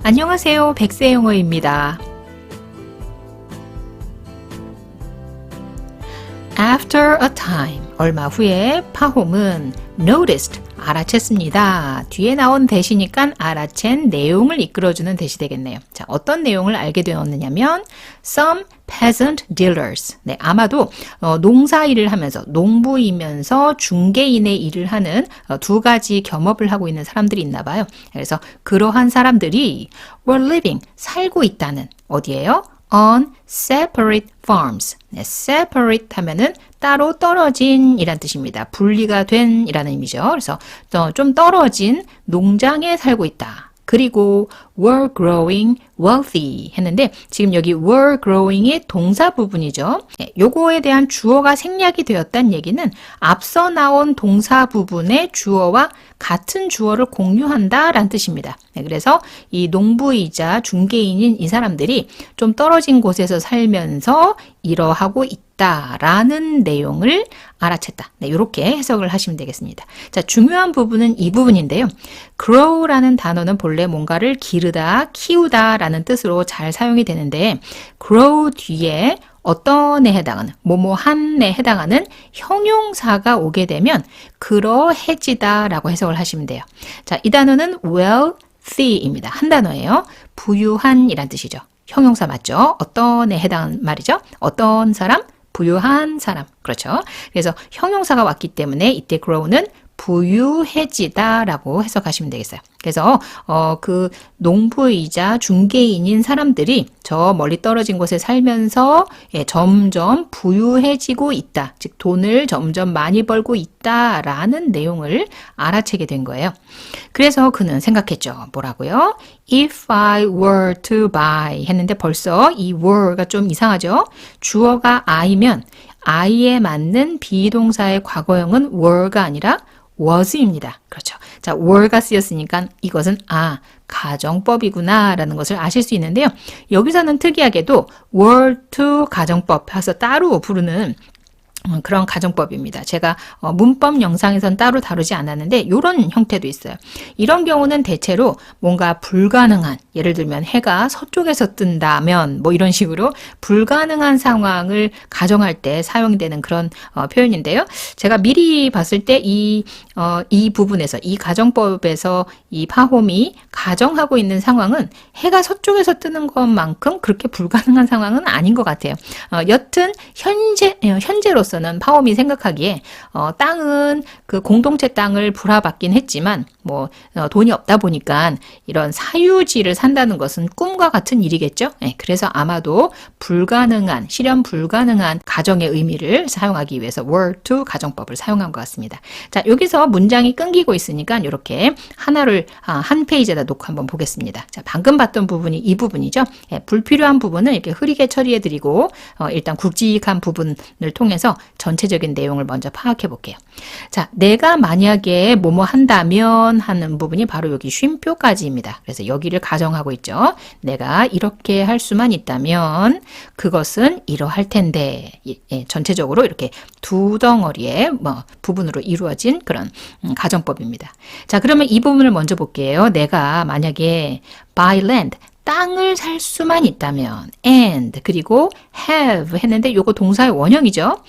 안녕하세요. 백세영어입니다. After a time, 얼마 후에 파홈은 noticed, 알아챘습니다. 뒤에 나온 대시니까 알아챈 내용을 이끌어주는 대시 되겠네요. 자, 어떤 내용을 알게 되었느냐면 some peasant dealers. 네, 아마도 농사 일을 하면서 농부이면서 중개인의 일을 하는 두 가지 겸업을 하고 있는 사람들이 있나 봐요. 그래서 그러한 사람들이 were living, 살고 있다는 어디예요? on separate farms. 네, separate 하면은 따로 떨어진 이란 뜻입니다. 분리가 된 이라는 의미죠. 그래서 좀 떨어진 농장에 살고 있다. 그리고 were growing wealthy 했는데 지금 여기 were growing이 동사 부분이죠. 네, 요거에 대한 주어가 생략이 되었다는 얘기는 앞서 나온 동사 부분의 주어와 같은 주어를 공유한다 라는 뜻입니다. 네, 그래서 이 농부이자 중개인인 이 사람들이 좀 떨어진 곳에서 살면서 이러하고 있다라는 내용을 알아챘다. 네, 이렇게 해석을 하시면 되겠습니다. 자, 중요한 부분은 이 부분인데요. grow라는 단어는 본래 뭔가를 기르다, 키우다 라는 뜻으로 잘 사용이 되는데 grow 뒤에 어떤에 해당하는, 뭐뭐한에 해당하는 형용사가 오게 되면 그러해지다 라고 해석을 하시면 돼요. 자, 이 단어는 wealthy입니다. 한 단어예요. 부유한 이란 뜻이죠. 형용사 맞죠? 어떤에 해당하는 말이죠? 어떤 사람? 부유한 사람. 그렇죠? 그래서 형용사가 왔기 때문에 이때 grow는 부유해지다 라고 해석하시면 되겠어요. 그래서 그 농부이자 중개인인 사람들이 저 멀리 떨어진 곳에 살면서 점점 부유해지고 있다. 즉 돈을 점점 많이 벌고 있다라는 내용을 알아채게 된 거예요. 그래서 그는 생각했죠. 뭐라고요? If I were to buy 했는데 벌써 이 were가 좀 이상하죠? 주어가 I면 I에 맞는 비동사의 과거형은 were가 아니라 was입니다. 그렇죠. 자, were가 쓰였으니까 이것은 가정법이구나 라는 것을 아실 수 있는데요. 여기서는 특이하게도 were to 가정법 해서 따로 부르는 그런 가정법입니다. 제가 문법 영상에선 따로 다루지 않았는데 이런 형태도 있어요. 이런 경우는 대체로 뭔가 불가능한, 예를 들면 해가 서쪽에서 뜬다면 뭐 이런 식으로 불가능한 상황을 가정할 때 사용되는 그런 표현인데요. 제가 미리 봤을 때 이 부분에서, 이 가정법에서 이 파홈이 가정하고 있는 상황은 해가 서쪽에서 뜨는 것만큼 그렇게 불가능한 상황은 아닌 것 같아요. 여튼 현재로서 는 파홈이 생각하기에 땅은 그 공동체 땅을 불화받긴 했지만 뭐 돈이 없다 보니까 이런 사유지를 산다는 것은 꿈과 같은 일이겠죠. 네, 그래서 아마도 불가능한, 실현 불가능한 가정의 의미를 사용하기 위해서 were to 가정법을 사용한 것 같습니다. 자, 여기서 문장이 끊기고 있으니까 이렇게 하나를 한 페이지에다 놓고 한번 보겠습니다. 자, 방금 봤던 부분이 이 부분이죠. 네, 불필요한 부분을 이렇게 흐리게 처리해 드리고 일단 굵직한 부분을 통해서 전체적인 내용을 먼저 파악해 볼게요. 자, 내가 만약에 뭐뭐 한다면 하는 부분이 바로 여기 쉼표까지입니다. 그래서 여기를 가정하고 있죠. 내가 이렇게 할 수만 있다면 그것은 이러할 텐데. 전체적으로 이렇게 두 덩어리의 부분으로 이루어진 그런 가정법입니다. 자, 그러면 이 부분을 먼저 볼게요. 내가 만약에 buy land, 땅을 살 수만 있다면 and 그리고 have 했는데 요거 동사의 원형이죠.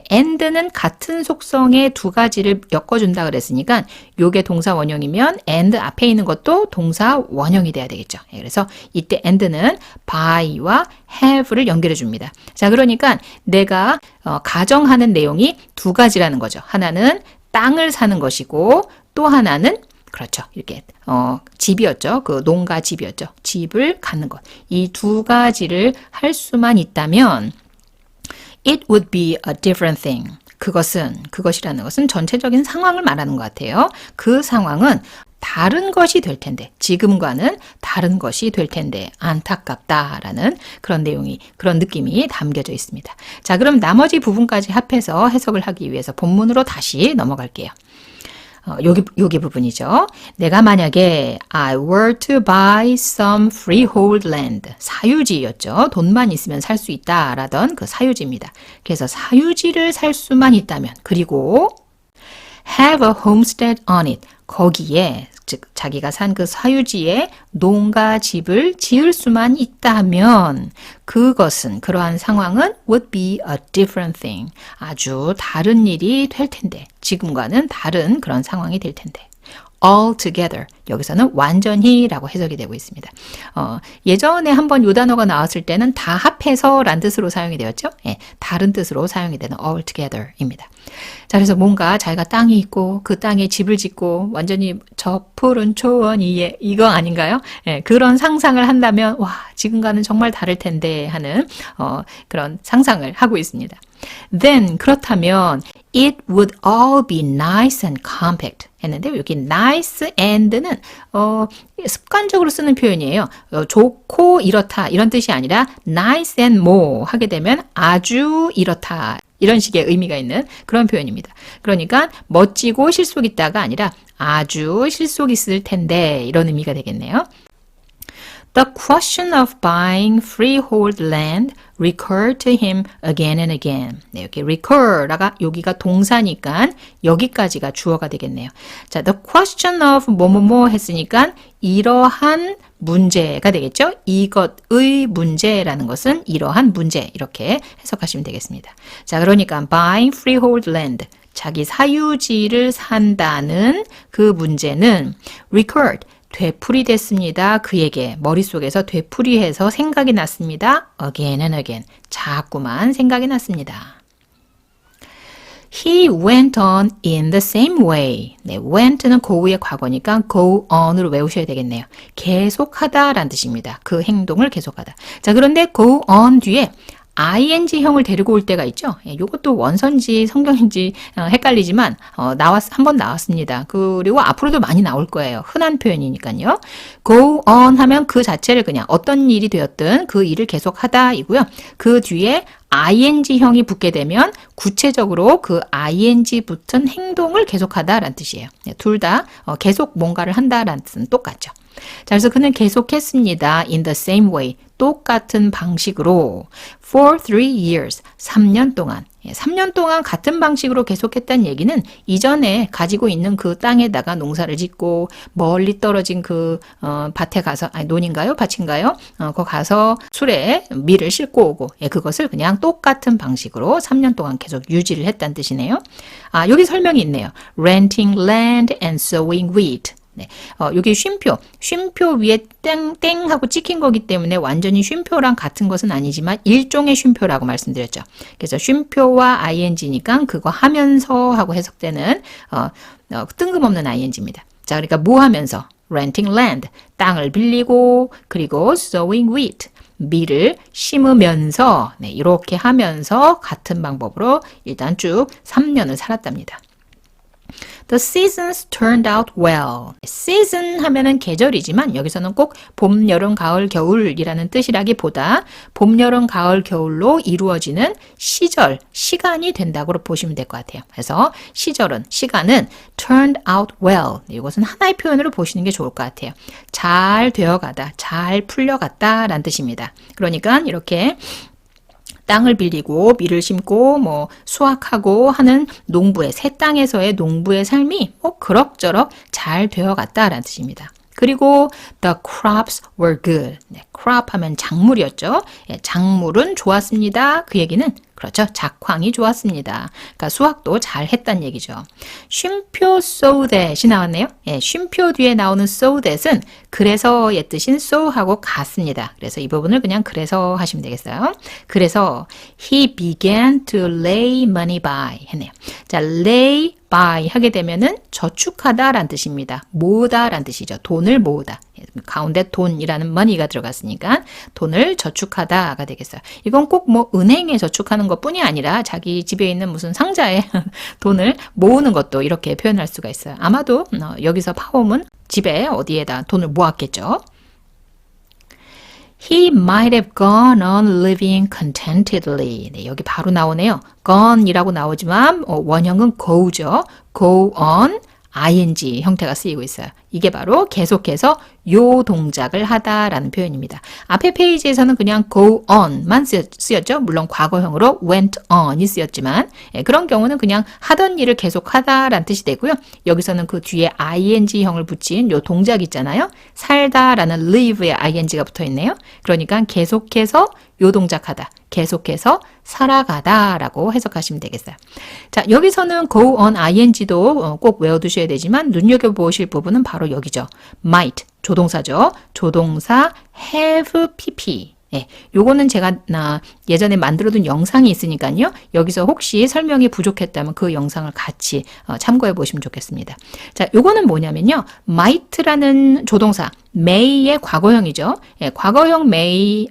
and는 같은 속성의 두 가지를 엮어준다 그랬으니까 요게 동사 원형이면 and 앞에 있는 것도 동사 원형이 돼야 되겠죠. 그래서 이때 and는 buy와 have를 연결해 줍니다. 자, 그러니까 내가 가정하는 내용이 두 가지라는 거죠. 하나는 땅을 사는 것이고 또 하나는 그렇죠. 이렇게 집이었죠. 그 농가 집이었죠. 집을 갖는 것. 이 두 가지를 할 수만 있다면 it would be a different thing. 그것이라는 것은 전체적인 상황을 말하는 것 같아요. 그 상황은 다른 것이 될 텐데, 지금과는 다른 것이 될 텐데 안타깝다라는 그런 내용이, 그런 느낌이 담겨져 있습니다. 자, 그럼 나머지 부분까지 합해서 해석을 하기 위해서 본문으로 다시 넘어갈게요. 여기 부분이죠. 내가 만약에 I were to buy some freehold land. 사유지였죠. 돈만 있으면 살 수 있다라던 그 사유지입니다. 그래서 사유지를 살 수만 있다면, 그리고 have a homestead on it. 거기에 즉 자기가 산 그 사유지에 농가 집을 지을 수만 있다면 그것은 그러한 상황은 would be a different thing. 아주 다른 일이 될 텐데 지금과는 다른 그런 상황이 될 텐데. altogether 여기서는 완전히라고 해석이 되고 있습니다. 예전에 한번 이 단어가 나왔을 때는 다 합해서란 뜻으로 사용이 되었죠. 예, 다른 뜻으로 사용이 되는 altogether입니다. 자, 그래서 뭔가 자기가 땅이 있고 그 땅에 집을 짓고 완전히 저 푸른 초원 위에 이거 아닌가요? 예, 그런 상상을 한다면 와 지금과는 정말 다를 텐데 하는 그런 상상을 하고 있습니다. Then 그렇다면 it would all be nice and compact 했는데 여기 nice and는 습관적으로 쓰는 표현이에요. 좋고 이렇다 이런 뜻이 아니라 nice and more 하게 되면 아주 이렇다 이런 식의 의미가 있는 그런 표현입니다. 그러니까 멋지고 실속 있다가 아니라 아주 실속 있을 텐데 이런 의미가 되겠네요. The question of buying freehold land recurred to him again and again. 네, 여기 recur라가 여기가 동사니까 여기까지가 주어가 되겠네요. 자, the question of 뭐뭐뭐 했으니까 이러한 문제가 되겠죠. 이것의 문제라는 것은 이러한 문제 이렇게 해석하시면 되겠습니다. 자, 그러니까 buying freehold land 자기 사유지를 산다는 그 문제는 recurred 되풀이 됐습니다. 그에게 머릿속에서 되풀이해서 생각이 났습니다. Again and again. 자꾸만 생각이 났습니다. He went on in the same way. 네, went는 go의 과거니까 go on으로 외우셔야 되겠네요. 계속하다라는 뜻입니다. 그 행동을 계속하다. 자, 그런데 go on 뒤에 ing형을 데리고 올 때가 있죠. 이것도 원서인지 성경인지 헷갈리지만 한번 나왔습니다. 그리고 앞으로도 많이 나올 거예요. 흔한 표현이니까요. go on 하면 그 자체를 그냥 어떤 일이 되었든 그 일을 계속하다이고요. 그 뒤에 ing형이 붙게 되면 구체적으로 그 ing 붙은 행동을 계속하다라는 뜻이에요. 둘 다 계속 뭔가를 한다라는 뜻은 똑같죠. 자, 그래서 그는 계속했습니다. In the same way. 똑같은 방식으로 for 3 years. 3년 동안. 3년 동안 같은 방식으로 계속했다는 얘기는 이전에 가지고 있는 그 땅에다가 농사를 짓고 멀리 떨어진 그 밭에 가서 아니 논인가요? 밭인가요? 거 가서 술에 밀을 싣고 오고 그것을 그냥 똑같은 방식으로 3년 동안 계속 유지를 했다는 뜻이네요. 아, 여기 설명이 있네요. Renting land and sowing wheat. 네, 여기 쉼표 위에 땡 하고 찍힌 거기 때문에 완전히 쉼표랑 같은 것은 아니지만 일종의 쉼표라고 말씀드렸죠. 그래서 쉼표와 ing니까 그거 하면서 하고 해석되는 뜬금없는 ing입니다. 자, 그러니까 뭐 하면서? renting land, 땅을 빌리고 그리고 sowing wheat, 밀을 심으면서 이렇게 하면서 같은 방법으로 일단 쭉 3년을 살았답니다. The seasons turned out well. season 하면은 계절이지만 여기서는 꼭 봄, 여름, 가을, 겨울이라는 뜻이라기보다 봄, 여름, 가을, 겨울로 이루어지는 시간이 된다고 보시면 될 것 같아요. 그래서 시간은 turned out well. 이것은 하나의 표현으로 보시는 게 좋을 것 같아요. 잘 되어가다, 잘 풀려갔다 라는 뜻입니다. 그러니까 이렇게 땅을 빌리고 밀을 심고 수확하고 하는 농부의 새 땅에서의 농부의 삶이 그럭저럭 잘 되어갔다라는 뜻입니다. 그리고 the crops were good. 네, crop 하면 작물이었죠. 작물은 좋았습니다. 그 얘기는 그렇죠. 작황이 좋았습니다. 그러니까 수확도 잘 했다는 얘기죠. 쉼표 so that이 나왔네요. 쉼표 뒤에 나오는 so that은 그래서의 뜻인 so하고 같습니다. 그래서 이 부분을 그냥 그래서 하시면 되겠어요. 그래서 he began to lay money by 했네요. 자, lay by 하게 되면은 저축하다라는 뜻입니다. 모으다라는 뜻이죠. 돈을 모으다. 가운데 돈이라는 money가 들어갔으니까 돈을 저축하다가 되겠어요. 이건 꼭 은행에 저축하는 것뿐이 아니라 자기 집에 있는 무슨 상자에 돈을 모으는 것도 이렇게 표현할 수가 있어요. 아마도 여기서 파홈은 집에 어디에다 돈을 모았겠죠. He might have gone on living contentedly. 네, 여기 바로 나오네요. gone이라고 나오지만 원형은 go죠. go on ing 형태가 쓰이고 있어요. 이게 바로 계속해서 요 동작을 하다라는 표현입니다. 앞에 페이지에서는 그냥 go on만 쓰였죠. 물론 과거형으로 went on이 쓰였지만 그런 경우는 그냥 하던 일을 계속하다라는 뜻이 되고요. 여기서는 그 뒤에 ing형을 붙인 요 동작 있잖아요. 살다라는 live에 ing가 붙어 있네요. 그러니까 계속해서 요 동작하다, 계속해서 살아가다라고 해석하시면 되겠어요. 자, 여기서는 go on ing도 꼭 외워두셔야 되지만 눈여겨보실 부분은 바로 여기죠. might, 조동사죠. 조동사 have pp. 예, 요거는 제가 예전에 만들어둔 영상이 있으니까요. 여기서 혹시 설명이 부족했다면 그 영상을 같이 참고해 보시면 좋겠습니다. 자, 요거는 뭐냐면요. might라는 조동사, may의 과거형이죠. 예, 과거형 may,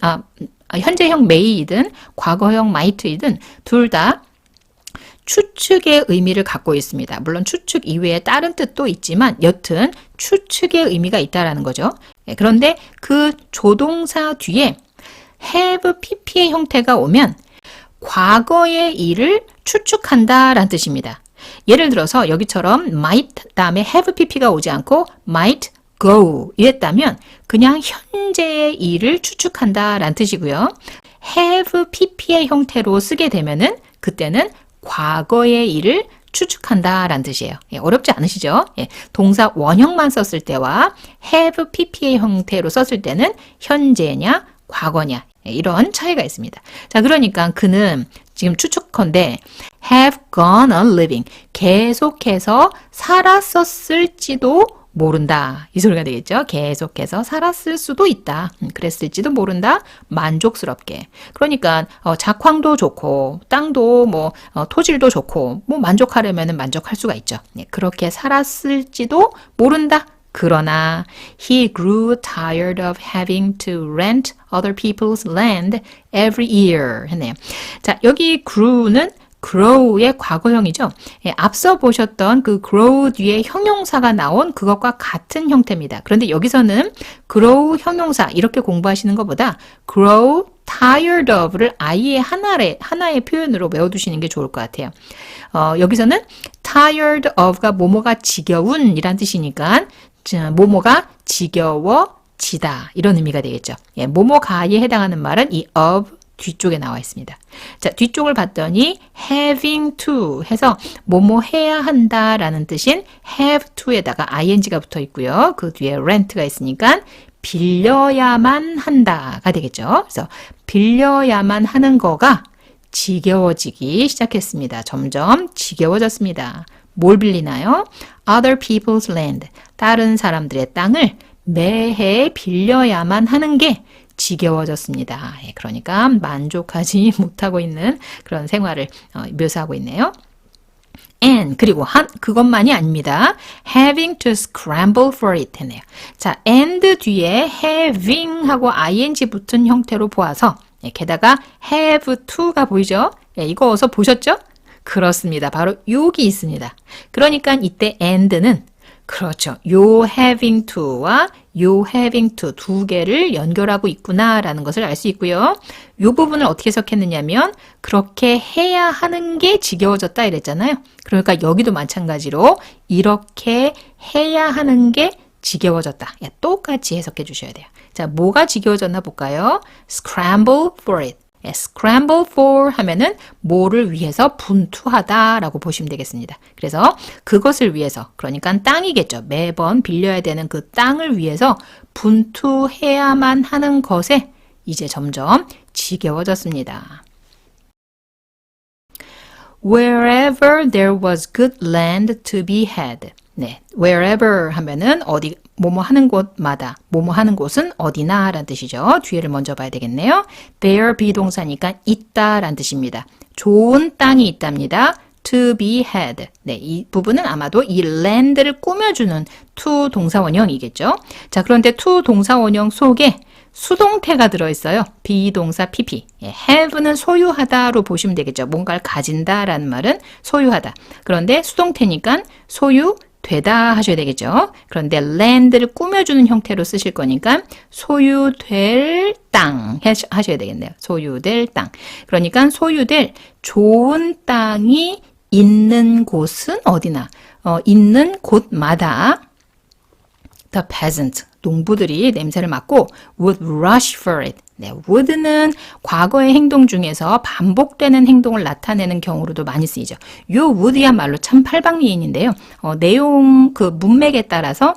현재형 may이든 과거형 might이든 둘 다 추측의 의미를 갖고 있습니다. 물론 추측 이외에 다른 뜻도 있지만 여튼 추측의 의미가 있다라는 거죠. 그런데 그 조동사 뒤에 have pp의 형태가 오면 과거의 일을 추측한다라는 뜻입니다. 예를 들어서 여기처럼 might 다음에 have pp가 오지 않고 might go 이랬다면 그냥 현재의 일을 추측한다라는 뜻이고요. have pp의 형태로 쓰게 되면은 그때는 과거의 일을 추측한다라는 뜻이에요. 예, 어렵지 않으시죠? 예, 동사 원형만 썼을 때와 have pp의 형태로 썼을 때는 현재냐 과거냐 이런 차이가 있습니다. 자, 그러니까 그는 지금 추측컨대 have gone on living 계속해서 살았었을지도 모른다. 이 소리가 되겠죠. 계속해서 살았을 수도 있다. 그랬을지도 모른다. 만족스럽게. 그러니까 작황도 좋고 땅도 뭐 토질도 좋고 뭐 만족하려면 만족할 수가 있죠. 네, 그렇게 살았을지도 모른다. 그러나 he grew tired of having to rent other people's land every year 했네요. 자, 여기 grew는 grow의 과거형이죠. 예, 앞서 보셨던 그 grow 뒤에 형용사가 나온 그것과 같은 형태입니다. 그런데 여기서는 grow 형용사 이렇게 공부하시는 것보다 grow tired of를 아예 하나의 표현으로 외워두시는 게 좋을 것 같아요. 여기서는 tired of가 뭐뭐가 지겨운 이란 뜻이니까 뭐뭐가 지겨워지다 이런 의미가 되겠죠. 예, 뭐뭐가에 해당하는 말은 이 of 뒤쪽에 나와 있습니다. 자, 뒤쪽을 봤더니 having to 해서 뭐뭐 해야 한다라는 뜻인 have to에다가 ing가 붙어 있고요. 그 뒤에 rent가 있으니까 빌려야만 한다가 되겠죠. 그래서 빌려야만 하는 거가 지겨워지기 시작했습니다. 점점 지겨워졌습니다. 뭘 빌리나요? Other people's land. 다른 사람들의 땅을 매해 빌려야만 하는 게 지겨워졌습니다. 예, 그러니까 만족하지 못하고 있는 그런 생활을 묘사하고 있네요. And 그리고 그것만이 아닙니다. Having to scramble for it 했네요. 자, and 뒤에 having 하고 ing 붙은 형태로 보아서 예, 게다가 have to가 보이죠? 예, 이거 어서 보셨죠? 그렇습니다. 바로 여기 있습니다. 그러니까 이때 and는 그렇죠. 요 having to와 요 having to 두 개를 연결하고 있구나라는 것을 알 수 있고요. 요 부분을 어떻게 해석했느냐면 그렇게 해야 하는 게 지겨워졌다 이랬잖아요. 그러니까 여기도 마찬가지로 이렇게 해야 하는 게 지겨워졌다. 야, 똑같이 해석해 주셔야 돼요. 자, 뭐가 지겨워졌나 볼까요? Scramble for it. scramble for 하면은 뭐를 위해서 분투하다라고 보시면 되겠습니다. 그래서 그것을 위해서, 그러니까 땅이겠죠. 매번 빌려야 되는 그 땅을 위해서 분투해야만 하는 것에 이제 점점 지겨워졌습니다. Wherever there was good land to be had. 네, wherever 하면은 어디 뭐뭐 하는 곳마다, 뭐뭐 하는 곳은 어디나 라는 뜻이죠. 뒤에를 먼저 봐야 되겠네요. There 비동사니까 있다 라는 뜻입니다. 좋은 땅이 있답니다. To be had. 네, 이 부분은 아마도 이 land를 꾸며주는 to 동사원형이겠죠. 자, 그런데 to 동사원형 속에 수동태가 들어있어요. 비동사 pp. 예, have는 소유하다로 보시면 되겠죠. 뭔가를 가진다라는 말은 소유하다. 그런데 수동태니까 소유되다 하셔야 되겠죠. 그런데 land를 꾸며주는 형태로 쓰실 거니까 소유될 땅 하셔야 되겠네요. 소유될 땅. 그러니까 소유될 좋은 땅이 있는 곳은 어디나, 있는 곳마다 The peasant, 농부들이 냄새를 맡고 would rush for it. 네, would는 과거의 행동 중에서 반복되는 행동을 나타내는 경우로도 많이 쓰이죠. 요 would야말로 참 팔방미인인데요. 내용 그 문맥에 따라서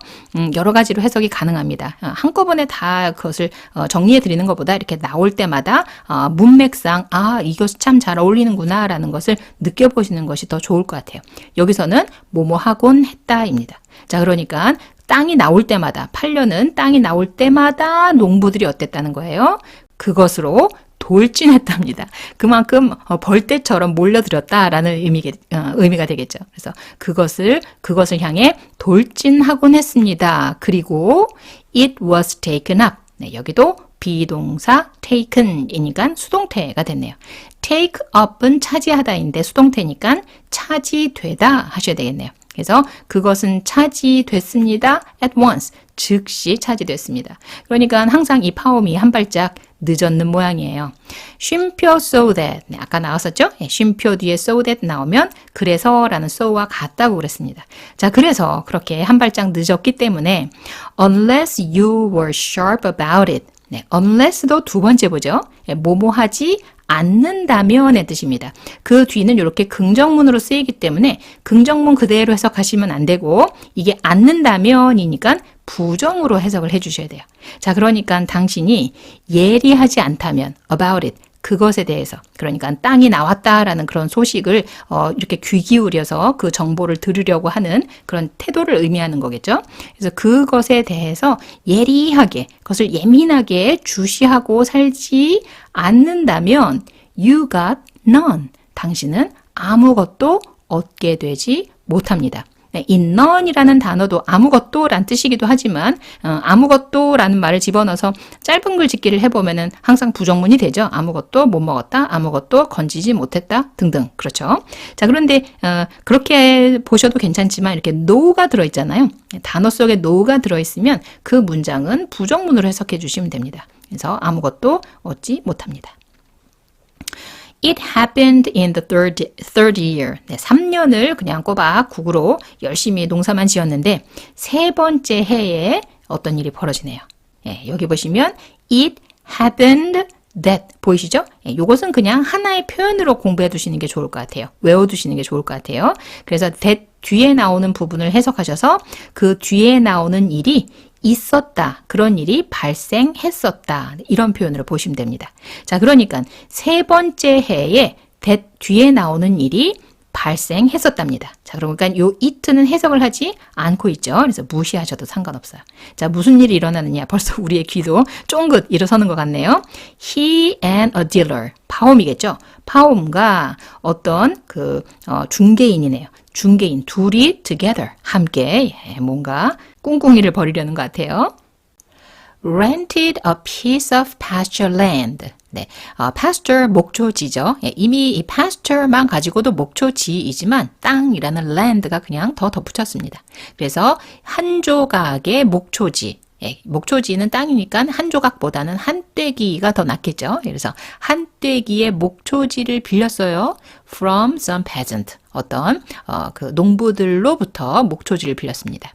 여러 가지로 해석이 가능합니다. 한꺼번에 다 그것을 정리해 드리는 것보다 이렇게 나올 때마다 문맥상 이것이 참 잘 어울리는구나 라는 것을 느껴보시는 것이 더 좋을 것 같아요. 여기서는 뭐뭐 하곤 했다입니다. 자, 그러니까 땅이 나올 때마다, 팔려는 땅이 나올 때마다 농부들이 어땠다는 거예요? 그것으로 돌진했답니다. 그만큼 벌떼처럼 몰려들었다라는 의미가 되겠죠. 그래서 그것을 향해 돌진하곤 했습니다. 그리고 it was taken up. 네, 여기도 비동사 taken이니까 수동태가 됐네요. take up은 차지하다인데 수동태니까 차지되다 하셔야 되겠네요. 그래서 그것은 차지됐습니다. at once, 즉시 차지됐습니다. 그러니까 항상 이 파음이 한 발짝 늦었는 모양이에요. 쉼표 so that, 네, 아까 나왔었죠? 네, 쉼표 뒤에 so that 나오면 그래서 라는 so와 같다고 그랬습니다. 자, 그래서 그렇게 한 발짝 늦었기 때문에 unless you were sharp about it. 네, unless도 두 번째 보죠. 네, 뭐뭐하지 않는다면의 뜻입니다. 그 뒤는 이렇게 긍정문으로 쓰이기 때문에 긍정문 그대로 해석하시면 안 되고 이게 않는다면이니까 부정으로 해석을 해주셔야 돼요. 자, 그러니까 당신이 예리하지 않다면 about it, 그것에 대해서, 그러니까 땅이 나왔다라는 그런 소식을 이렇게 귀 기울여서 그 정보를 들으려고 하는 그런 태도를 의미하는 거겠죠. 그래서 그것에 대해서 예리하게, 그것을 예민하게 주시하고 살지 않는다면 you got none. 당신은 아무것도 얻게 되지 못합니다. 네, 이 none이라는 단어도 아무것도 란 뜻이기도 하지만 아무것도 라는 말을 집어넣어서 짧은 글 짓기를 해보면은 항상 부정문이 되죠. 아무것도 못 먹었다, 아무것도 건지지 못했다 등등. 그렇죠. 자, 그런데 그렇게 보셔도 괜찮지만 이렇게 no가 들어있잖아요. 단어 속에 no가 들어있으면 그 문장은 부정문으로 해석해 주시면 됩니다. 그래서 아무것도 얻지 못합니다. It happened in the third year. 네, 3년을 그냥 꼬박 국으로 열심히 농사만 지었는데 세 번째 해에 어떤 일이 벌어지네요. 예, 여기 보시면 it happened that 보이시죠? 예, 이것은 그냥 하나의 표현으로 공부해 두시는 게 좋을 것 같아요. 외워두시는 게 좋을 것 같아요. 그래서 that 뒤에 나오는 부분을 해석하셔서 그 뒤에 나오는 일이 있었다. 그런 일이 발생했었다. 이런 표현으로 보시면 됩니다. 자, 그러니까 세 번째 해에 that 뒤에 나오는 일이 발생했었답니다. 자, 그러니까 요 it는 해석을 하지 않고 있죠. 그래서 무시하셔도 상관없어요. 자, 무슨 일이 일어나느냐. 벌써 우리의 귀도 쫑긋 일어서는 것 같네요. He and a dealer. 파옴이겠죠. 파옴과 어떤 중개인이네요. 중개인 둘이 together 함께 뭔가 꿍꿍이를 벌이려는 것 같아요. rented a piece of pasture land. 네, pasture 목초지죠. 예, 이미 이 pasture만 가지고도 목초지이지만 땅이라는 land가 그냥 더 덧붙였습니다. 그래서 한 조각의 목초지. 예, 목초지는 땅이니까 한 조각보다는 한 떼기가 더 낫겠죠. 그래서 한 떼기의 목초지를 빌렸어요. From some peasant. 어떤 그 농부들로부터 목초지를 빌렸습니다.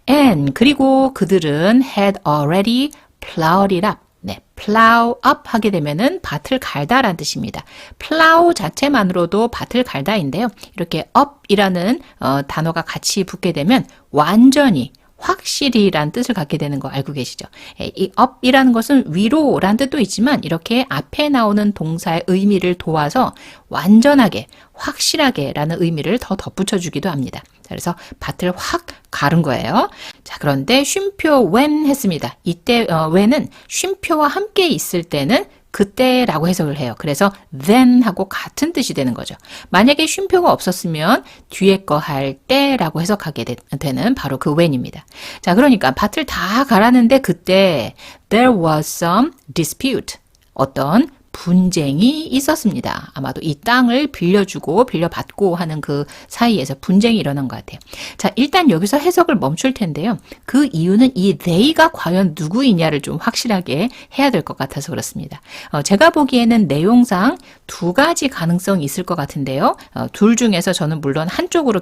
And 그리고 그들은 had already plowed it up. 네, plow up 하게 되면은 밭을 갈다라는 뜻입니다. plow 자체만으로도 밭을 갈다인데요. 이렇게 up이라는 단어가 같이 붙게 되면 완전히 확실히란 뜻을 갖게 되는 거 알고 계시죠? 이 up이라는 것은 위로란 뜻도 있지만 이렇게 앞에 나오는 동사의 의미를 도와서 완전하게, 확실하게 라는 의미를 더 덧붙여주기도 합니다. 그래서 밭을 확 가른 거예요. 자, 그런데 쉼표 when 했습니다. 이때 when은 쉼표와 함께 있을 때는 그때라고 해석을 해요. 그래서 then 하고 같은 뜻이 되는 거죠. 만약에 쉼표가 없었으면 뒤에 거 할 때라고 해석하게 되는 바로 그 when입니다. 자, 그러니까 밭을 다 갈았는데 그때 there was some dispute. 어떤 분쟁이 있었습니다. 아마도 이 땅을 빌려주고 빌려받고 하는 그 사이에서 분쟁이 일어난 것 같아요. 자, 일단 여기서 해석을 멈출 텐데요. 그 이유는 이 they가 과연 누구이냐를 좀 확실하게 해야 될 것 같아서 그렇습니다. 제가 보기에는 내용상 두 가지 가능성이 있을 것 같은데요. 둘 중에서 저는 물론 한쪽으로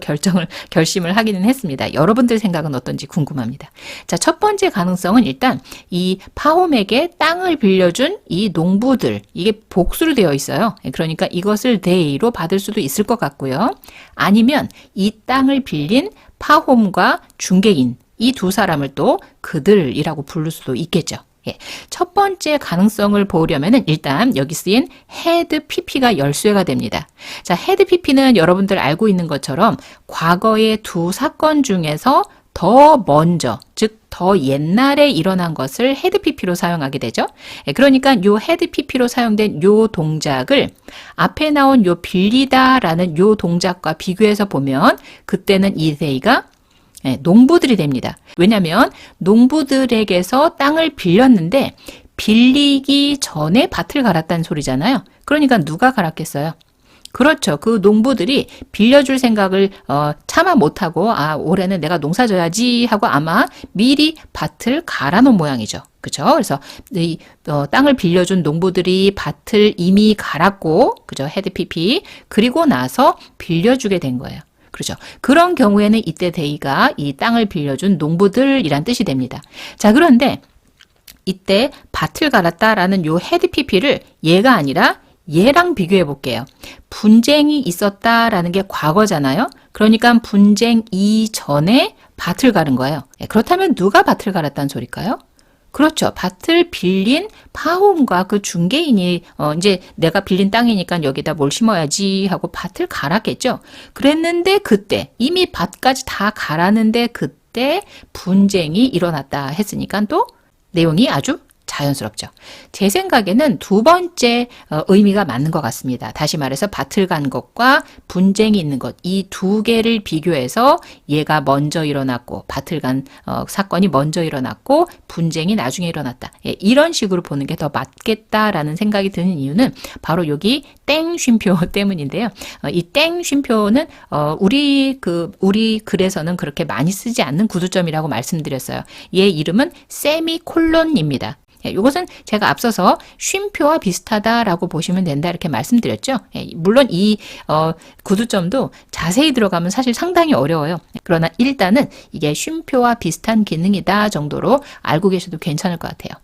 결심을 하기는 했습니다. 여러분들 생각은 어떤지 궁금합니다. 자, 첫 번째 가능성은 일단 이 파홈에게 땅을 빌려준 이 농부들, 이게 복수로 되어 있어요. 그러니까 이것을 they로 받을 수도 있을 것 같고요. 아니면 이 땅을 빌린 파홈과 중개인, 이 두 사람을 또 그들이라고 부를 수도 있겠죠. 예. 첫 번째 가능성을 보려면은 일단 여기 쓰인 had pp가 열쇠가 됩니다. 자, had pp는 여러분들 알고 있는 것처럼 과거의 두 사건 중에서 더 먼저, 즉 더 옛날에 일어난 것을 had pp로 사용하게 되죠. 예, 그러니까 요 had pp로 사용된 요 동작을 앞에 나온 요 빌리다라는 요 동작과 비교해서 보면 그때는 이 they가 농부들이 됩니다. 왜냐하면 농부들에게서 땅을 빌렸는데 빌리기 전에 밭을 갈았다는 소리잖아요. 그러니까 누가 갈았겠어요? 그렇죠. 그 농부들이 빌려줄 생각을 차마 못하고 올해는 내가 농사 져야지 하고 아마 미리 밭을 갈아놓은 모양이죠. 그죠? 그래서 이 땅을 빌려준 농부들이 밭을 이미 갈았고, 그죠? 헤드 PP 그리고 나서 빌려주게 된 거예요. 그렇죠. 그런 경우에는 이때 they가 이 땅을 빌려준 농부들이란 뜻이 됩니다. 자, 그런데 이때 밭을 갈았다라는 요 헤드 PP를 얘가 아니라 얘랑 비교해 볼게요. 분쟁이 있었다라는 게 과거잖아요. 그러니까 분쟁 이전에 밭을 갈은 거예요. 그렇다면 누가 밭을 갈았다는 소릴까요? 그렇죠. 밭을 빌린 파홈과 그 중개인이 이제 내가 빌린 땅이니까 여기다 뭘 심어야지 하고 밭을 갈았겠죠. 그랬는데 그때 이미 밭까지 다 갈았는데 그때 분쟁이 일어났다 했으니까 또 내용이 아주 자연스럽죠. 제 생각에는 두 번째 의미가 맞는 것 같습니다. 다시 말해서 밭을 간 것과 분쟁이 있는 것, 이 두 개를 비교해서 얘가 먼저 일어났고 밭을 간 사건이 먼저 일어났고 분쟁이 나중에 일어났다. 예, 이런 식으로 보는 게 더 맞겠다라는 생각이 드는 이유는 바로 여기 땡 쉼표 때문인데요. 이 땡 쉼표는 우리 글에서는 그렇게 많이 쓰지 않는 구두점이라고 말씀드렸어요. 얘 이름은 세미콜론입니다. 이것은 제가 앞서서 쉼표와 비슷하다라고 보시면 된다 이렇게 말씀드렸죠. 물론 이 구두점도 자세히 들어가면 사실 상당히 어려워요. 그러나 일단은 이게 쉼표와 비슷한 기능이다 정도로 알고 계셔도 괜찮을 것 같아요.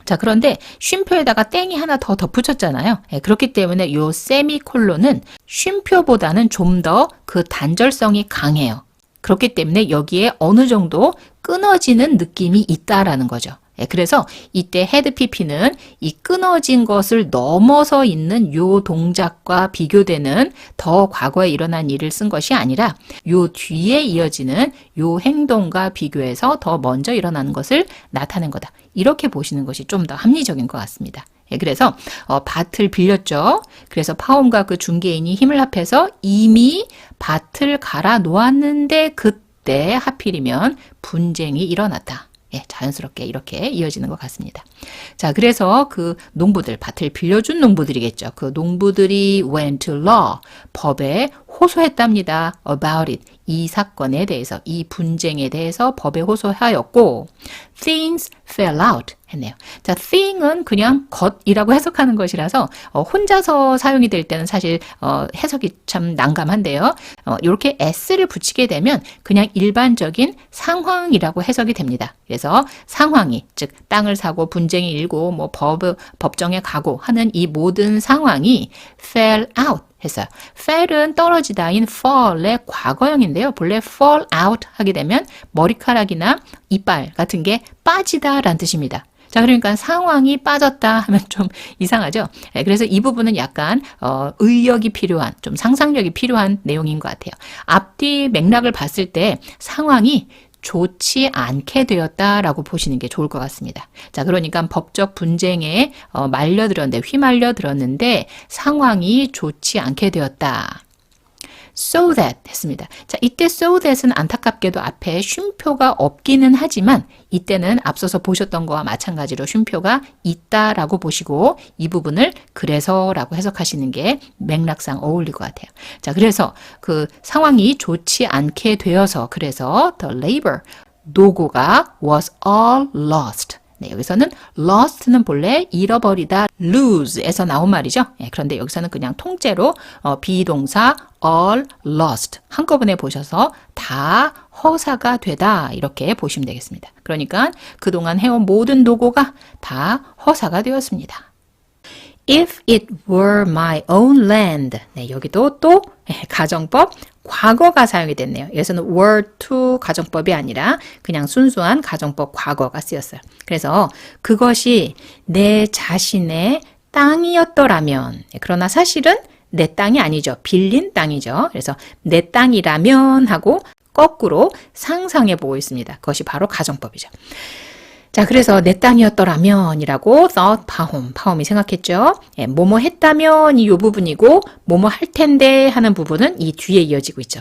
자, 그런데 쉼표에다가 땡이 하나 더 덧붙였잖아요. 그렇기 때문에 이 세미콜론은 쉼표보다는 좀 더 그 단절성이 강해요. 그렇기 때문에 여기에 어느 정도 끊어지는 느낌이 있다라는 거죠. 그래서 이때 헤드 PP는 이 끊어진 것을 넘어서 있는 요 동작과 비교되는 더 과거에 일어난 일을 쓴 것이 아니라 요 뒤에 이어지는 요 행동과 비교해서 더 먼저 일어나는 것을 나타낸 거다. 이렇게 보시는 것이 좀 더 합리적인 것 같습니다. 그래서 밭을 빌렸죠. 그래서 파홈과 그 중개인이 힘을 합해서 이미 밭을 갈아 놓았는데 그때 하필이면 분쟁이 일어났다. 예, 자연스럽게 이렇게 이어지는 것 같습니다. 자, 그래서 그 농부들, 밭을 빌려준 농부들이겠죠. 그 농부들이 went to law, 법에 호소했답니다. about it, 이 사건에 대해서, 이 분쟁에 대해서 법에 호소하였고 things fell out 했네요. 자, thing은 그냥 것이라고 해석하는 것이라서 혼자서 사용이 될 때는 사실 해석이 참 난감한데요. 이렇게 s를 붙이게 되면 그냥 일반적인 상황이라고 해석이 됩니다. 그래서 상황이, 즉 땅을 사고 분쟁이 일고 뭐 법정에 가고 하는 이 모든 상황이 fell out 했어요. fell은 떨어지다인 fall의 과거형인데요. 본래 fall out 하게 되면 머리카락이나 이빨 같은 게 빠지다라는 뜻입니다. 자, 그러니까 상황이 빠졌다 하면 좀 이상하죠. 그래서 이 부분은 약간 의역이 필요한, 좀 상상력이 필요한 내용인 것 같아요. 앞뒤 맥락을 봤을 때 상황이 좋지 않게 되었다라고 보시는 게 좋을 것 같습니다. 자, 그러니까 법적 분쟁에 휘말려 들었는데 상황이 좋지 않게 되었다. so that 했습니다. 자, 이때 so that은 안타깝게도 앞에 쉼표가 없기는 하지만 이때는 앞서서 보셨던 거와 마찬가지로 쉼표가 있다라고 보시고 이 부분을 그래서라고 해석하시는 게 맥락상 어울릴 것 같아요. 자, 그래서 그 상황이 좋지 않게 되어서 그래서 the labor 노고가 was all lost. 네, 여기서는 lost는 본래 잃어버리다 lose에서 나온 말이죠. 네, 그런데 여기서는 그냥 통째로 비동사 all lost 한꺼번에 보셔서 다 허사가 되다 이렇게 보시면 되겠습니다. 그러니까 그동안 해온 모든 노고가 다 허사가 되었습니다. If it were my own land. 네, 여기도 또 가정법 과거가 사용이 됐네요. 여기서는 were to 가정법이 아니라 그냥 순수한 가정법 과거가 쓰였어요. 그래서 그것이 내 자신의 땅이었더라면, 그러나 사실은 내 땅이 아니죠. 빌린 땅이죠. 그래서 내 땅이라면 하고 거꾸로 상상해 보고 있습니다. 그것이 바로 가정법이죠. 자, 그래서 내 땅이었더라면이라고 thought 파홈이 생각했죠. 예, 뭐뭐 했다면 이 부분이고 뭐뭐 할 텐데 하는 부분은 이 뒤에 이어지고 있죠.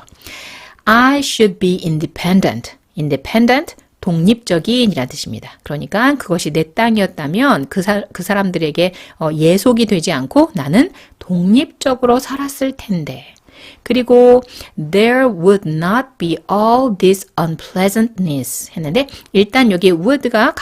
I should be independent. independent 독립적인이라는 뜻입니다. 그러니까 그것이 내 땅이었다면 그 사람들에게 예속이 되지 않고 나는 독립적으로 살았을 텐데. 그리고 there would not be all this unpleasantness 했는데 일단 여기 would가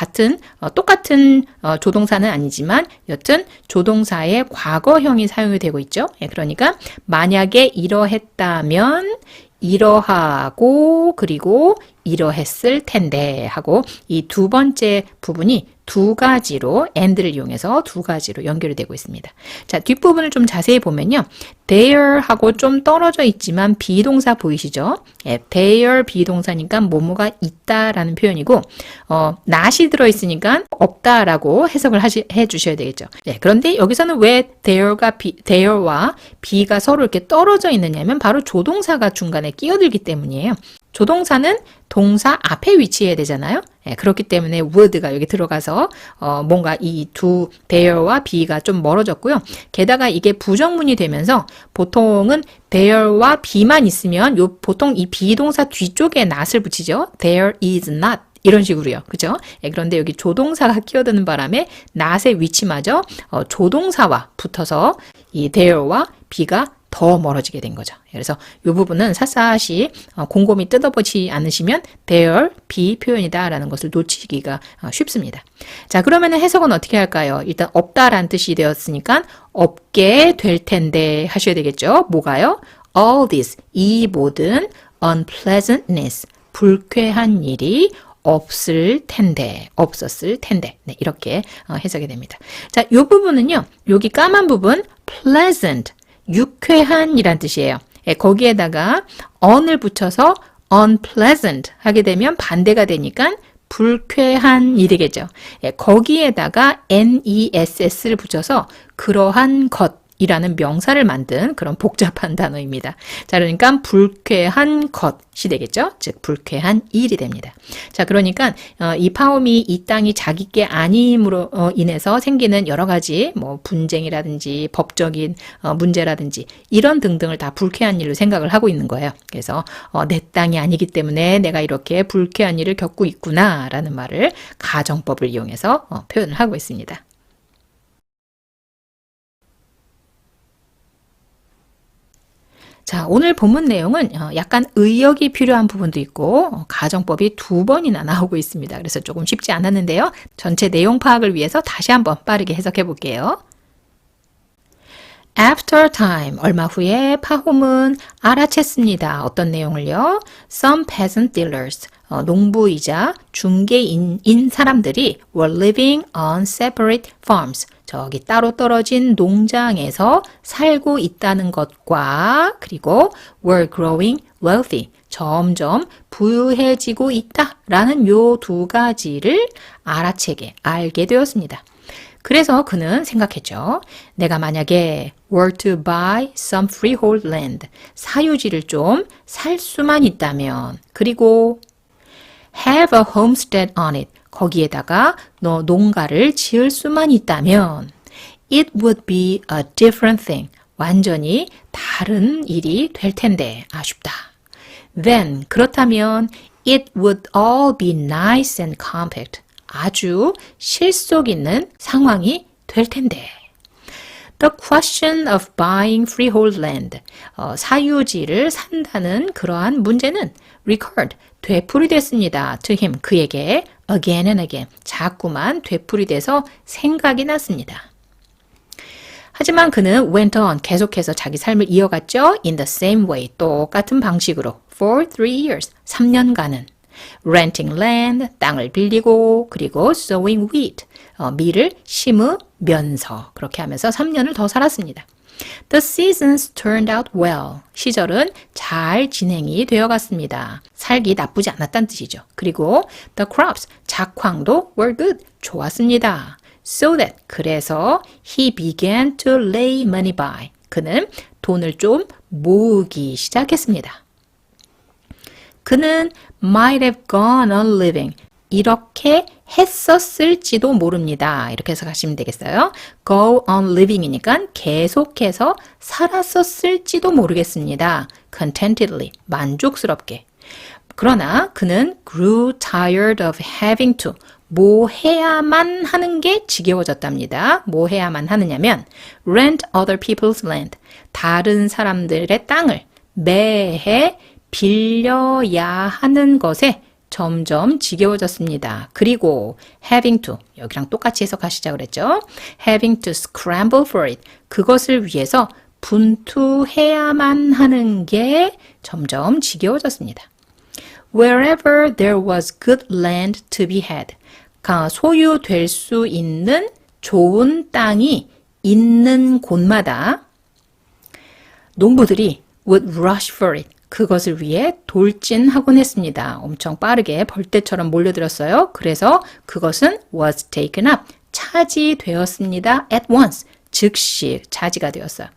똑같은 조동사는 아니지만 여튼 조동사의 과거형이 사용이 되고 있죠. 예, 그러니까 만약에 이러했다면 이러하고 그리고 이러했을 텐데 하고 이 두 번째 부분이 두 가지로 and를 이용해서 두 가지로 연결이 되고 있습니다. 자, 뒷부분을 좀 자세히 보면요. there 하고 좀 떨어져 있지만 비동사 보이시죠? 예, there 비동사니까 뭐뭐가 있다라는 표현이고 not이 들어있으니까 없다라고 해석을 해 주셔야 되겠죠. 예, 그런데 여기서는 왜 there와 be가 서로 이렇게 떨어져 있느냐면 바로 조동사가 중간에 끼어들기 때문이에요. 조동사는 동사 앞에 위치해야 되잖아요. 예, 그렇기 때문에 would가 여기 들어가서 뭔가 이 두 there와 be가 좀 멀어졌고요. 게다가 이게 부정문이 되면서 보통은 there와 be만 있으면 보통 이 비동사 뒤쪽에 not을 붙이죠. There is not. 이런 식으로요. 그죠? 예, 그런데 여기 조동사가 끼어드는 바람에 not의 위치마저 조동사와 붙어서 이 there와 be가 더 멀어지게 된 거죠. 그래서 이 부분은 샅샅이 곰곰이 뜯어보지 않으시면 there, be 표현이다라는 것을 놓치기가 쉽습니다. 자, 그러면 해석은 어떻게 할까요? 일단 없다라는 뜻이 되었으니까 없게 될 텐데 하셔야 되겠죠. 뭐가요? All this, 이 모든 unpleasantness, 불쾌한 일이 없었을 텐데. 네, 이렇게 해석이 됩니다. 자, 이 부분은요. 여기 까만 부분 pleasant, 유쾌한이란 뜻이에요. 예, 거기에다가 on을 붙여서 unpleasant 하게 되면 반대가 되니까 불쾌한 일이겠죠. 예, 거기에다가 ness를 붙여서 그러한 것이라는 명사를 만든 그런 복잡한 단어입니다. 자, 그러니까 불쾌한 것이 되겠죠. 즉 불쾌한 일이 됩니다. 자, 그러니까 이 파홈이 이 땅이 자기 게 아님으로 인해서 생기는 여러 가지 뭐 분쟁이라든지 법적인 문제라든지 이런 등등을 다 불쾌한 일로 생각을 하고 있는 거예요. 그래서 내 땅이 아니기 때문에 내가 이렇게 불쾌한 일을 겪고 있구나라는 말을 가정법을 이용해서 표현을 하고 있습니다. 자, 오늘 본문 내용은 약간 의역이 필요한 부분도 있고 가정법이 2번이나 나오고 있습니다. 그래서 조금 쉽지 않았는데요. 전체 내용 파악을 위해서 다시 한번 빠르게 해석해 볼게요. After time, 얼마 후에 파홈은 알아챘습니다. 어떤 내용을요? Some peasant dealers, 농부이자 중개인인 사람들이 were living on separate farms. 저기 따로 떨어진 농장에서 살고 있다는 것과 그리고 were growing wealthy. 점점 부유해지고 있다라는 요 두 가지를 알게 되었습니다. 그래서 그는 생각했죠. 내가 만약에 were to buy some freehold land, 사유지를 좀 살 수만 있다면, 그리고 have a homestead on it, 거기에다가 농가를 지을 수만 있다면, it would be a different thing, 완전히 다른 일이 될 텐데 아쉽다. Then 그렇다면 it would all be nice and compact. 아주 실속 있는 상황이 될 텐데. The question of buying freehold land, 사유지를 산다는 그러한 문제는 recurred, 되풀이됐습니다. to him, 그에게 again and again, 자꾸만 되풀이돼서 생각이 났습니다. 하지만 그는 went on, 계속해서 자기 삶을 이어갔죠. In the same way, 똑같은 방식으로 for 3 years, 3년간은 renting land, 땅을 빌리고 그리고 sowing wheat, 밀을 심으면서 그렇게 하면서 3년을 더 살았습니다. The seasons turned out well. 시절은 잘 진행이 되어갔습니다. 살기 나쁘지 않았다는 뜻이죠. 그리고 the crops, 작황도 were good. 좋았습니다. So that, 그래서 he began to lay money by. 그는 돈을 좀 모으기 시작했습니다. 그는 might have gone on living. 이렇게 했었을지도 모릅니다. 이렇게 해서 가시면 되겠어요. Go on living이니까 계속해서 살았었을지도 모르겠습니다. Contentedly, 만족스럽게. 그러나 그는 grew tired of having to. 뭐 해야만 하는 게 지겨워졌답니다. 뭐 해야만 하느냐면 rent other people's land. 다른 사람들의 땅을 매해 빌려야 하는 것에 점점 지겨워졌습니다. 그리고 having to, 여기랑 똑같이 해석하시자고 그랬죠. having to scramble for it, 그것을 위해서 분투해야만 하는 게 점점 지겨워졌습니다. Wherever there was good land to be had, 소유될 수 있는 좋은 땅이 있는 곳마다 농부들이 would rush for it, 그것을 위해 돌진하곤 했습니다. 엄청 빠르게 벌떼처럼 몰려들었어요. 그래서 그것은 was taken up, 차지되었습니다. at once, 즉시 차지가 되었어요.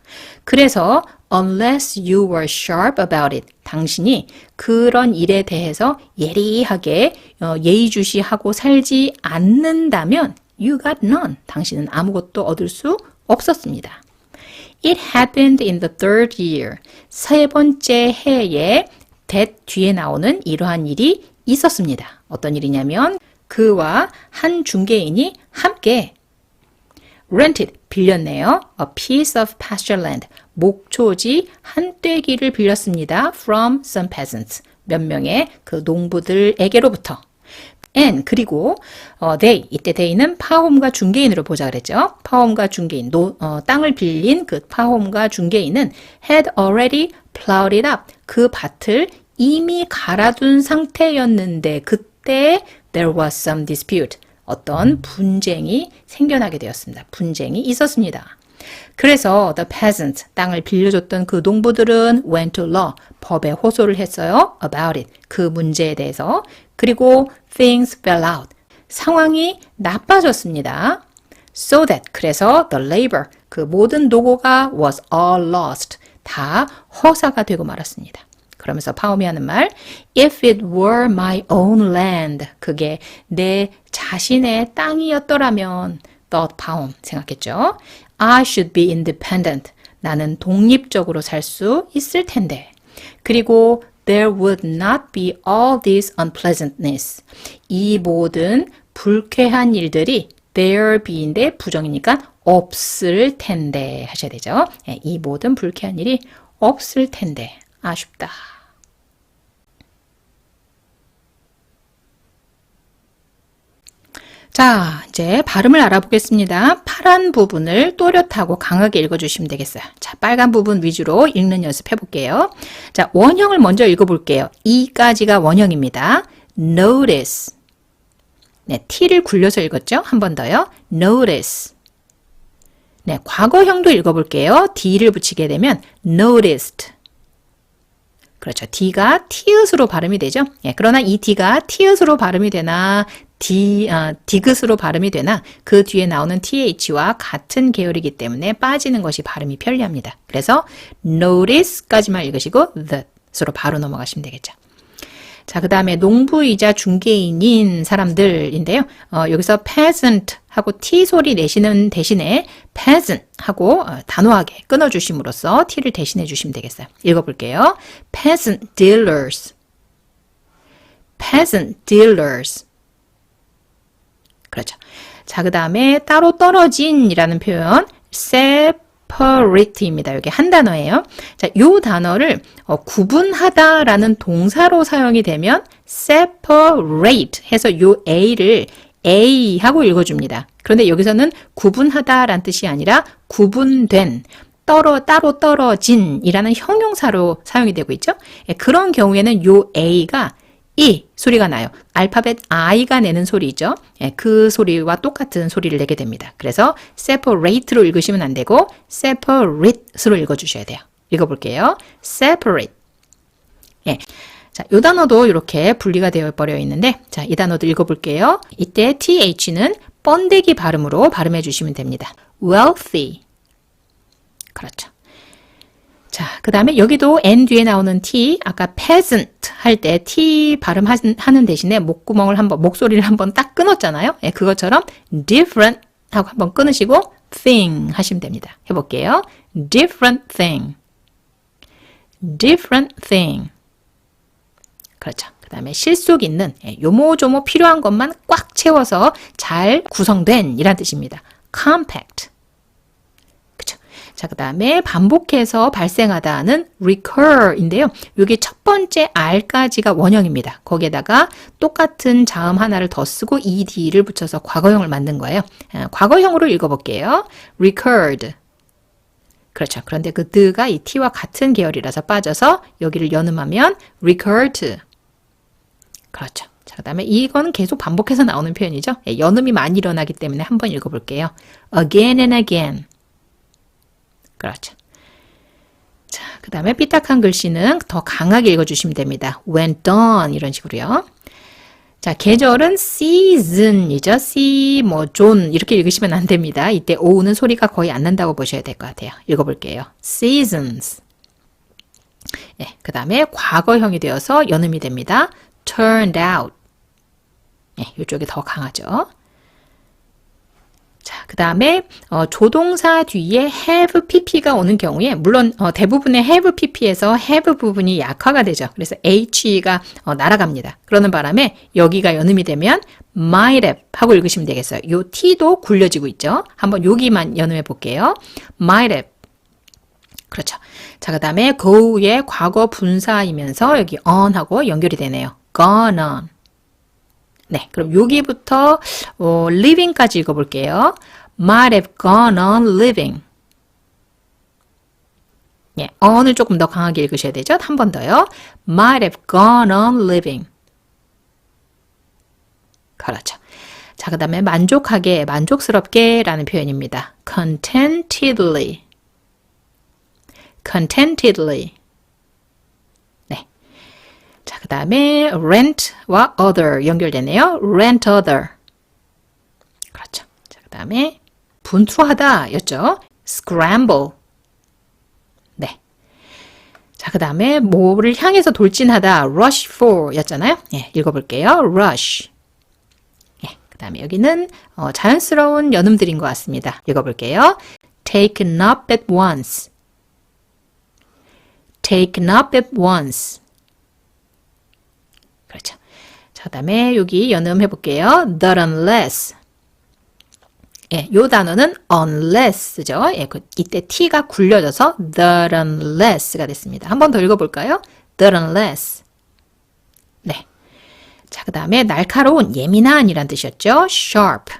그래서 unless you were sharp about it, 당신이 그런 일에 대해서 예리하게 예의주시하고 살지 않는다면 you got none, 당신은 아무것도 얻을 수 없었습니다. It happened in the third year. 세 번째 해에 that 뒤에 나오는 이러한 일이 있었습니다. 어떤 일이냐면 그와 한 중개인이 함께 rented, 빌렸네요. A piece of pasture land, 목초지 한 떼기를 빌렸습니다. From some peasants, 몇 명의 그 농부들에게로부터. and, 그리고 they, 이때 they는 파홈과 중개인으로 보자 그랬죠. 파홈과 중개인, 땅을 빌린 그 파홈과 중개인은 had already plowed it up, 그 밭을 이미 갈아둔 상태였는데 그때 there was some dispute, 어떤 분쟁이 생겨나게 되었습니다. 분쟁이 있었습니다. 그래서 the peasants, 땅을 빌려줬던 그 농부들은 went to law, 법에 호소를 했어요. about it, 그 문제에 대해서. 그리고 things fell out, 상황이 나빠졌습니다. So that, 그래서 the labor, 그 모든 노고가 was all lost, 다 허사가 되고 말았습니다. 그러면서 파움이 하는 말, if it were my own land, 그게 내 자신의 땅이었더라면, thought 파움, 생각했죠. I should be independent, 나는 독립적으로 살 수 있을 텐데. 그리고 there would not be all this unpleasantness, 이 모든 불쾌한 일들이 there be인데 부정이니까 없을 텐데 하셔야 되죠. 이 모든 불쾌한 일이 없을 텐데 아쉽다. 자, 이제 발음을 알아보겠습니다. 파란 부분을 또렷하고 강하게 읽어주시면 되겠어요. 자, 빨간 부분 위주로 읽는 연습해 볼게요. 자, 원형을 먼저 읽어볼게요. 이까지가 원형입니다. Notice. 네, T를 굴려서 읽었죠? 한 번 더요. Notice. 네, 과거형도 읽어볼게요. D를 붙이게 되면 noticed. 그렇죠. D가 티읕으로 발음이 되죠. 예, 그러나 이 D가 티읕으로 발음이 되나 디귿으로 발음이 되나 그 뒤에 나오는 TH와 같은 계열이기 때문에 빠지는 것이 발음이 편리합니다. 그래서 notice까지만 읽으시고 that으로 바로 넘어가시면 되겠죠. 자, 그 다음에 농부이자 중개인인 사람들인데요. 여기서 peasant 하고 T 소리 내시는 대신에 peasant 하고 단호하게 끊어주심으로써 T를 대신해 주시면 되겠어요. 읽어볼게요. peasant dealers. peasant dealers. 그렇죠. 자, 그 다음에 따로 떨어진이라는 표현 separate입니다. 이게 한 단어예요. 자, 요 단어를 구분하다라는 동사로 사용이 되면 separate 해서 요 A를 A 하고 읽어줍니다. 그런데 여기서는 구분하다라는 뜻이 아니라 구분된 따로 떨어진이라는 형용사로 사용이 되고 있죠. 그런 경우에는 요 A가 이 소리가 나요. 알파벳 I가 내는 소리죠. 그 소리와 똑같은 소리를 내게 됩니다. 그래서 separate로 읽으시면 안 되고 separate로 읽어주셔야 돼요. 읽어볼게요. separate. 예. 자, 이 단어도 이렇게 분리가 되어 버려 있는데, 자, 이 단어도 읽어볼게요. 이때 TH는 번데기 발음으로 발음해 주시면 됩니다. wealthy. 그렇죠. 자, 그 다음에 여기도 N 뒤에 나오는 T, 아까 peasant 할 때 T 발음하는 대신에 목소리를 한번 딱 끊었잖아요. 예, 그것처럼 different 하고 한번 끊으시고 thing 하시면 됩니다. 해볼게요. different thing. different thing. 그렇죠. 그 다음에 실속 있는, 요모조모 필요한 것만 꽉 채워서 잘 구성된 이란 뜻입니다. compact. 그렇죠. 자, 그 다음에 반복해서 발생하다는 recur인데요. 이게 첫 번째 R까지가 원형입니다. 거기에다가 똑같은 자음 하나를 더 쓰고 ed를 붙여서 과거형을 만든 거예요. 과거형으로 읽어볼게요. recurred. 그렇죠. 그런데 그 드가 이 t와 같은 계열이라서 빠져서 여기를 연음하면 recurred. 그렇죠. 자, 그 다음에 이건 계속 반복해서 나오는 표현이죠. 연음이 많이 일어나기 때문에 한번 읽어볼게요. again and again. 그렇죠. 자, 그 다음에 삐딱한 글씨는 더 강하게 읽어주시면 됩니다. when done 이런 식으로요. 자, 계절은 season이죠. 존 이렇게 읽으시면 안 됩니다. 이때 오는 소리가 거의 안 난다고 보셔야 될 것 같아요. 읽어볼게요. seasons. 네, 그 다음에 과거형이 되어서 연음이 됩니다. turned out. 네, 이쪽이 더 강하죠. 자, 그 다음에 조동사 뒤에 have pp가 오는 경우에 물론 대부분의 have pp에서 have 부분이 약화가 되죠. 그래서 he가 날아갑니다. 그러는 바람에 여기가 연음이 되면 might have 하고 읽으시면 되겠어요. 요 t도 굴려지고 있죠. 한번 여기만 연음해 볼게요. might have. 그렇죠. 자, 그 다음에 go의 과거 분사이면서 여기 on하고 연결이 되네요. gone on. 네, 그럼 여기부터 living까지 읽어볼게요. might have gone on living. 예, on을 조금 더 강하게 읽으셔야 되죠. 한 번 더요. might have gone on living. 그렇죠. 자, 그 다음에 만족하게, 만족스럽게 라는 표현입니다. contentedly. contentedly. 네. 자, 그 다음에 rent와 other 연결되네요. rent other. 그렇죠. 자, 그 다음에 분투하다 였죠. scramble. 네. 자, 그 다음에 뭐를 향해서 돌진하다 rush for 였잖아요. 예, 읽어볼게요. rush. 예, 그 다음에 여기는 자연스러운 연음들인 것 같습니다. 읽어볼게요. taken up at once. taken up at once. 그렇죠. 자, 그 다음에 여기 연음해 볼게요. not unless. 예, 요 단어는 unless죠. 예, 이때 t가 굴려져서 not unless가 됐습니다. 한 번 더 읽어볼까요? not unless. 네. 자, 그 다음에 날카로운, 예민한 이란 뜻이었죠. sharp.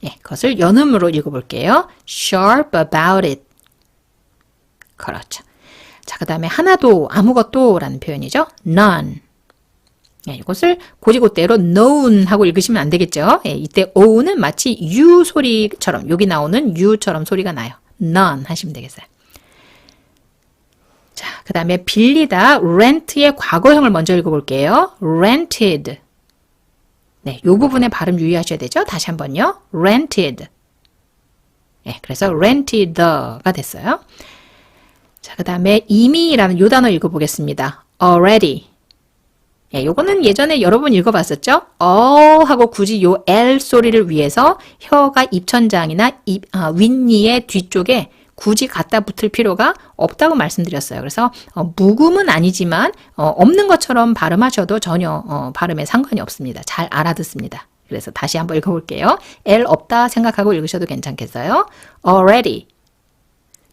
예, 그것을 연음으로 읽어볼게요. sharp about it. 그렇죠. 자, 그 다음에 하나도, 아무것도 라는 표현이죠. none. 예, 이것을 고지고대로 known 하고 읽으시면 안 되겠죠. 예, 이때 o는 마치 you 소리처럼, 여기 나오는 you처럼 소리가 나요. none 하시면 되겠어요. 자, 그 다음에 빌리다, rent의 과거형을 먼저 읽어볼게요. rented. 네, 이 부분에 발음 유의하셔야 되죠. 다시 한번요. rented. 예, 그래서 rented가 됐어요. 자, 그 다음에 이미라는 요 단어 읽어보겠습니다. already. 예, 요거는 예전에 여러 번 읽어봤었죠? 하고 굳이 요 L 소리를 위해서 혀가 입천장이나 윗니의 뒤쪽에 굳이 갖다 붙을 필요가 없다고 말씀드렸어요. 그래서 묵음은 아니지만 없는 것처럼 발음하셔도 전혀 발음에 상관이 없습니다. 잘 알아듣습니다. 그래서 다시 한번 읽어볼게요. L 없다 생각하고 읽으셔도 괜찮겠어요? Already.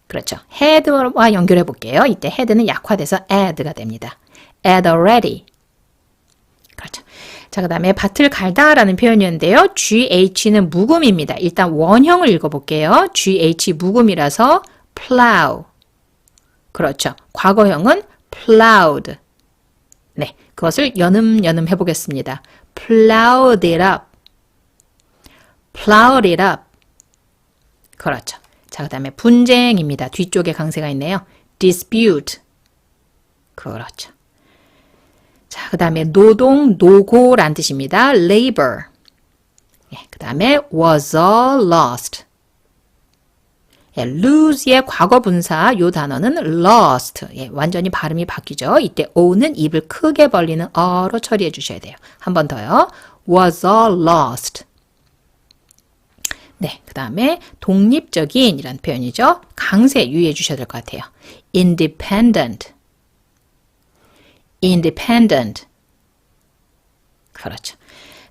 그렇죠. had와 연결해 볼게요. 이때 had는 약화돼서 add가 됩니다. add already. 그렇죠. 자, 그 다음에 밭을 갈다라는 표현이었는데요. GH는 묵음입니다. 일단 원형을 읽어볼게요. GH 묵음이라서 plow. 그렇죠. 과거형은 plowed. 네, 그것을 연음 해보겠습니다. plowed it up. plowed it up. 그렇죠. 자, 그 다음에 분쟁입니다. 뒤쪽에 강세가 있네요. dispute. 그렇죠. 자, 그 다음에 노동, 노고란 뜻입니다. labor. 예, 그 다음에 was all lost. 예, lose의 과거 분사 요 단어는 lost. 예, 완전히 발음이 바뀌죠. 이때 o는 입을 크게 벌리는 어로 처리해 주셔야 돼요. 한 번 더요. was all lost. 네, 그 다음에 독립적인 이란 표현이죠. 강세 유의해 주셔야 될 것 같아요. independent. independent. 그렇죠.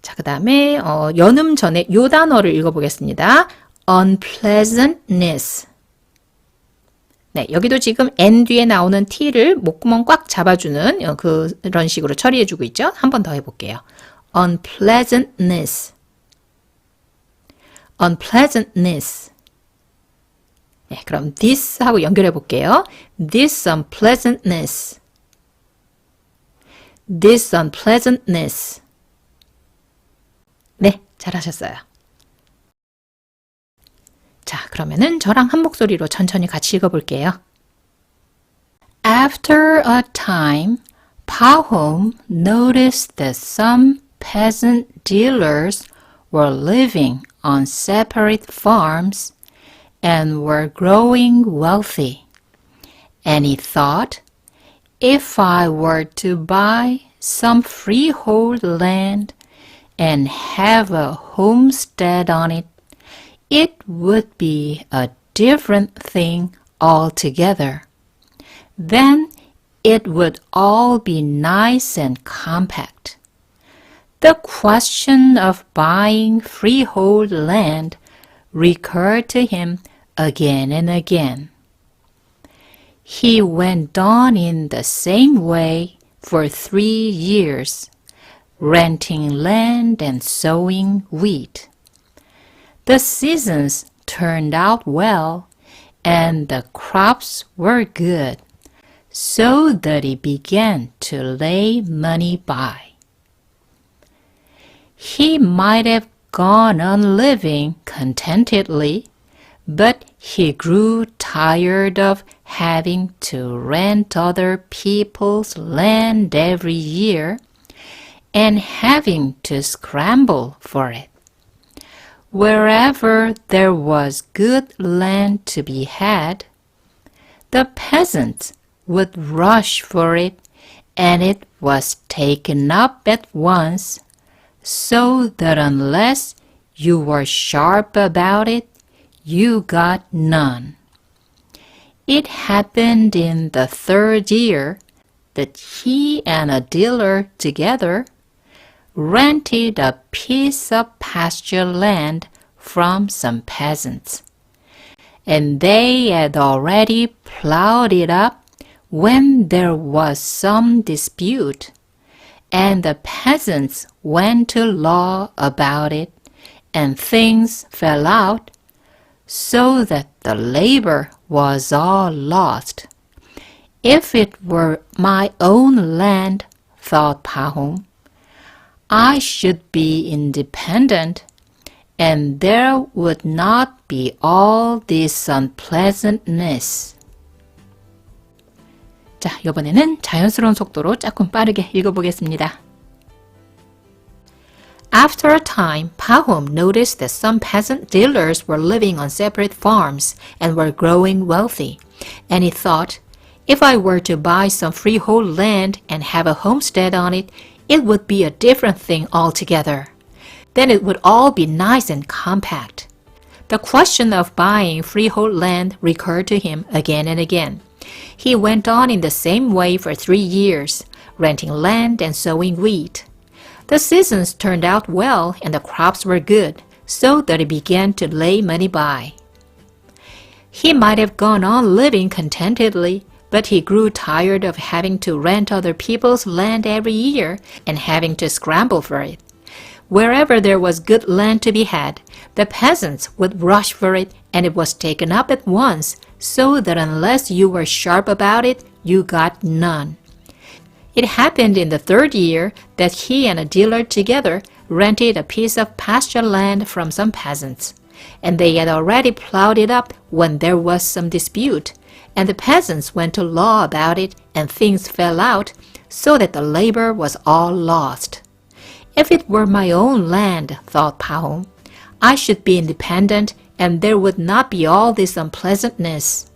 자, 그 다음에 연음 전에 요 단어를 읽어보겠습니다. unpleasantness. 네, 여기도 지금 n 뒤에 나오는 t를 목구멍 꽉 잡아주는 그런 식으로 처리해주고 있죠. 한 번 더 해볼게요. unpleasantness. unpleasantness. 네, 그럼 this 하고 연결해 볼게요. this unpleasantness. this unpleasantness. 네, 잘하셨어요. 자, 그러면은 저랑 한 목소리로 천천히 같이 읽어볼게요. After a time, Pahom noticed that some peasant dealers were living on separate farms and were growing wealthy. And he thought, if I were to buy some freehold land and have a homestead on it, it would be a different thing altogether. Then it would all be nice and compact. The question of buying freehold land recurred to him again and again. He went on in the same way for 3 years, renting land and sowing wheat. The seasons turned out well, and the crops were good, so that he began to lay money by. He might have gone on living contentedly, but he grew tired of having to rent other people's land every year and having to scramble for it. Wherever there was good land to be had, the peasants would rush for it, and it was taken up at once, so that unless you were sharp about it, you got none. It happened in the 3rd year that he and a dealer together rented a piece of pasture land from some peasants, and they had already plowed it up when there was some dispute, and the peasants went to law about it, and things fell out, so that the labor was all lost. If it were my own land, thought Pahom, I should be independent, and there would not be all this unpleasantness. 자, 이번에는 자연스러운 속도로 조금 빠르게 읽어보겠습니다. After a time, Pahom noticed that some peasant dealers were living on separate farms and were growing wealthy, and he thought, if I were to buy some freehold land and have a homestead on it, it would be a different thing altogether. Then it would all be nice and compact. The question of buying freehold land recurred to him again and again. He went on in the same way for 3 years, renting land and sowing wheat. The seasons turned out well and the crops were good, so that he began to lay money by. He might have gone on living contentedly, but he grew tired of having to rent other people's land every year and having to scramble for it. Wherever there was good land to be had, the peasants would rush for it and it was taken up at once, so that unless you were sharp about it, you got none. It happened in the 3rd year that he and a dealer together rented a piece of pasture land from some peasants, and they had already plowed it up when there was some dispute, and the peasants went to law about it and things fell out, so that the labor was all lost. If it were my own land, thought Pahom, I should be independent and there would not be all this unpleasantness.